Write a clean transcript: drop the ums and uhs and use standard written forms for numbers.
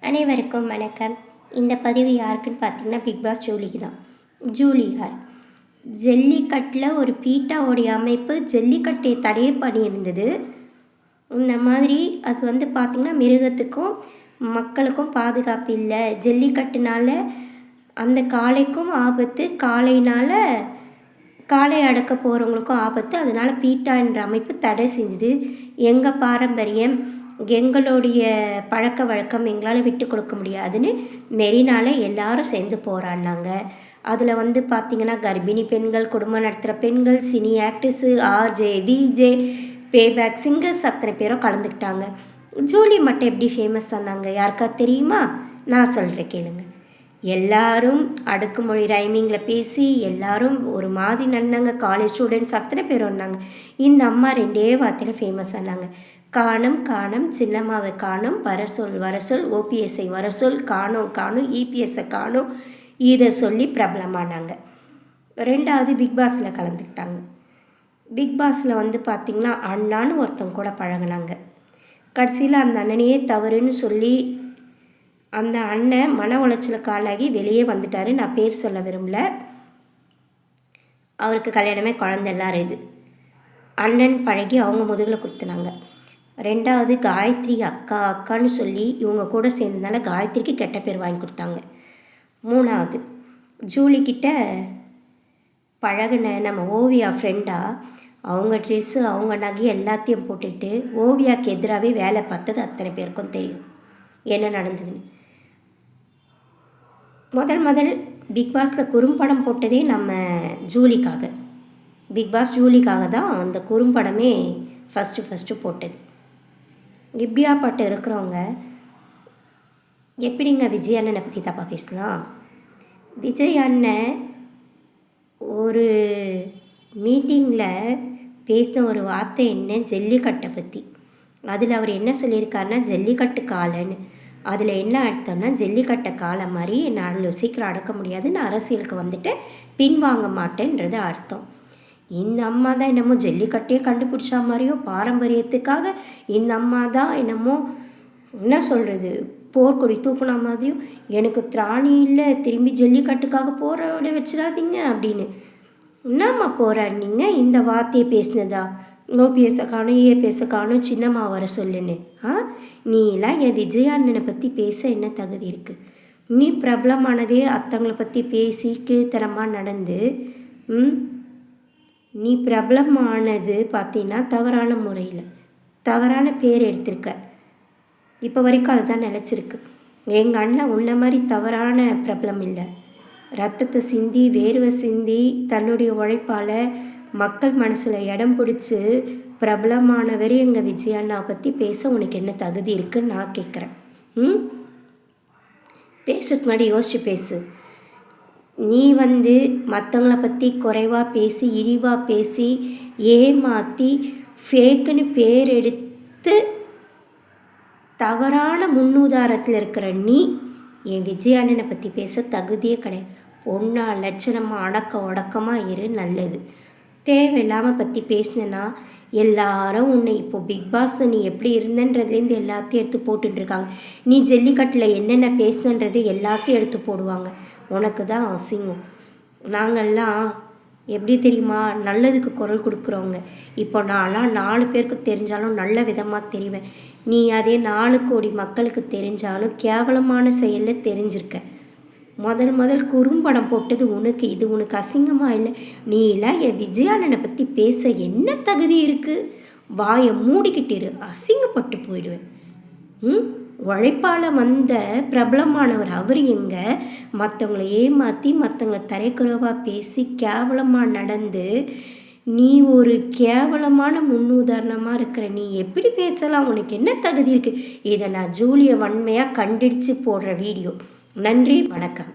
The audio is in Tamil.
அனைவருக்கும் வணக்கம். இந்த பதிவு யாருக்குன்னு பார்த்தீங்கன்னா பிக் பாஸ் ஜூலிக்கு தான். ஜூலி யார்? ஜல்லிக்கட்டில் ஒரு பீட்டாவுடைய அமைப்பு ஜல்லிக்கட்டை தடையே பண்ணியிருந்தது. இந்த மாதிரி அது பார்த்திங்கன்னா மிருகத்துக்கும் மக்களுக்கும் பாதுகாப்பு இல்லை. ஜல்லிக்கட்டுனால அந்த காளைக்கும் ஆபத்து, காளையினால் காளை அடக்க போகிறவங்களுக்கும் ஆபத்து. அதனால் பீட்டா என்ற அமைப்பு தடை செஞ்சுது. எங்கள் பாரம்பரியம், எங்களுடைய பழக்க வழக்கம் எங்களால் விட்டு கொடுக்க முடியாதுன்னு மெரினால எல்லாரும் சேர்ந்து போராடினாங்க. அதில் பார்த்திங்கன்னா கர்ப்பிணி பெண்கள், குடும்பம் நடத்துகிற பெண்கள், cine actors, RJ, VJ, playback singers அத்தனை பேரும் கலந்துக்கிட்டாங்க. ஜூலி மட்டும் எப்படி ஃபேமஸ் ஆனாங்க யாருக்கா தெரியுமா? நான் சொல்கிறேன் கேளுங்க. எல்லாரும் அடுக்குமொழி ரைமிங்கில் பேசி எல்லாரும் ஒரு மாதிரி நன்னாங்க. காலேஜ் ஸ்டூடெண்ட்ஸ் அத்தனை பேர் வந்தாங்க. இந்த அம்மா 2 வார்த்தையில் ஃபேமஸ் ஆனாங்க. காணும் காணும் சின்னம்மாவை காணும், வரசொல் வரசொல், ஓபிஎஸ்ஐ வரசொல், காணும் காணும் இபிஎஸ்ஐ காணும், இதை சொல்லி பிரபலமானாங்க. 2வது பிக் பாஸில் கலந்துக்கிட்டாங்க. பிக் பாஸில் பார்த்திங்கன்னா அண்ணான்னு ஒருத்தங்க கூட பழகினாங்க. கடைசியில் அந்த அண்ணனையே தவறுன்னு சொல்லி அந்த அண்ணன் மன உளைச்சலுக்கு ஆளாகி வெளியே வந்துட்டார். நான் பேர் சொல்ல விரும்பல. அவருக்கு கல்யாணமே குழந்தெல்லாம் இது. அண்ணன் பழகி அவங்க முதுகில் கொடுத்துனாங்க. 2வது காயத்ரி அக்கா அக்கான்னு சொல்லி இவங்க கூட சேர்ந்ததுனால காயத்ரிக்கு கெட்ட பேர் வாங்கி கொடுத்தாங்க. 3வது ஜூலிக்கிட்ட பழகின நம்ம ஓவியா ஃப்ரெண்டாக அவங்க ட்ரெஸ்ஸு அவங்க நகை எல்லாத்தையும் போட்டுக்கிட்டு ஓவியாவுக்கு எதிராகவே வேலை பார்த்தது அத்தனை பேருக்கும் தெரியும் என்ன நடந்ததுன்னு. முதல் பிக் பாஸில் குறும்படம் போட்டதே நம்ம ஜூலிக்காக. பிக் பாஸ் ஜூலிக்காக தான் அந்த குறும்படமே ஃபஸ்ட்டு போட்டது. இப்படியாப்பட்ட இருக்கிறவங்க எப்படிங்க விஜய் அண்ணனை பற்றி தப்பாக பேசலாம்? விஜய் அண்ணன் ஒரு மீட்டிங்கில் பேசின ஒரு வார்த்தை என்ன, ஜல்லிக்கட்டை பற்றி. அதில் அவர் என்ன சொல்லியிருக்காருன்னா ஜல்லிக்கட்டு காளைன்னு. அதில் என்ன அர்த்தம்னா ஜல்லிக்கட்டை காளை மாதிரி நான் சீக்கிரம் அடக்க முடியாது, நான் அரசியலுக்கு பின்வாங்க மாட்டேன்றது அர்த்தம். இந்த அம்மா தான் என்னமோ ஜல்லிக்கட்டையே கண்டுபிடிச்சா மாதிரியும் பாரம்பரியத்துக்காக இந்த அம்மா தான் என்னமோ என்ன சொல்கிறது போர்க்கொடி தூக்குன மாதிரியும் எனக்கு திராணி இல்லை, திரும்பி ஜல்லிக்கட்டுக்காக போராட வச்சிடாதீங்க அப்படின்னு என்னம்மா போராடினீங்க? இந்த வார்த்தையை பேசினதா? ஓபிஎஸ்ஸை காணும், ஏபிஎஸ்ஸை காணும், சின்னம்மா வர சொல்லுன்னு. நீலாம் என் விஜய் அண்ணனை பற்றி பேச என்ன தகுதி இருக்குது? நீ பிரபலமானதே அத்தங்களை பற்றி பேசி கீழ்த்தரமாக நடந்து நீ பிரபலமானது பார்த்தீங்கன்னா தவறான முறையில் தவறான பேர் எடுத்திருக்க. இப்போ வரைக்கும் அதுதான் நிலச்சிருக்கு. எங்கள் அண்ணன் உன்ன மாதிரி தவறான பிரபலம் இல்லை. ரத்தத்தை சிந்தி வேர்வை சிந்தி தன்னுடைய உழைப்பால் மக்கள் மனசில் இடம் பிடிச்சி பிரபலமானவர் எங்கள் விஜய் அண்ணாவை பற்றி பேச உனக்கு என்ன தகுதி இருக்குன்னு நான் கேட்குறேன். பேசுறதுக்கு முன்னாடி யோசிச்சு பேசு. நீ மற்றவங்கள பற்றி குறைவாக பேசி இழிவாக பேசி ஏமாற்றி ஃபேக்குன்னு பேர் எடுத்து தவறான முன்னுதாரணத்தில் இருக்கிற நீ என் விஜய் அண்ணனை பற்றி பேச தகுதியே கிடையாது. பொண்ணா லட்சணமாக அடக்க உடக்கமாக இரு, நல்லது. தேவையில்லாமல் பற்றி பேசினேன்னா எல்லாரும் உன்னை இப்போது பிக் பாஸ் நீ எப்படி இருந்தன்றதுலேருந்து எல்லாத்தையும் எடுத்து போட்டுருக்காங்க. நீ ஜல்லிக்கட்டில் என்னென்ன பேசினன்றது எல்லாத்தையும் எடுத்து போடுவாங்க. உனக்கு தான் அசிங்கம். நாங்கள்லாம் எப்படி தெரியுமா நல்லதுக்கு குரல் கொடுக்குறவங்க. இப்போ நான்லாம் 4 பேருக்கு தெரிஞ்சாலும் நல்ல விதமாக தெரிவேன். நீ அதே 4 கோடி மக்களுக்கு தெரிஞ்சாலும் கேவலமான செயலில் தெரிஞ்சிருக்க. முதல் குறும்படம் போட்டது உனக்கு. இது உனக்கு அசிங்கமாக இல்லை? நீலாம் என் விஜய் அண்ணனை பற்றி பேச என்ன தகுதி இருக்குது? வாயை மூடிக்கிட்டு இரு, அசிங்கப்பட்டு போயிடுவேன். உழைப்பால் வந்த பிரபலமானவர் அவர் எங்கே? மற்றவங்கள ஏமாற்றி மற்றவங்கள தரைக்குறைவாக பேசி கேவலமாக நடந்து நீ ஒரு கேவலமான முன்னுதாரணமாக இருக்கிற நீ எப்படி பேசலாம்? உனக்கு என்ன தகுதி இருக்குது? இதை நான் ஜூலியை வன்மையாக கண்டித்து போடுற வீடியோ. நன்றி, வணக்கம்.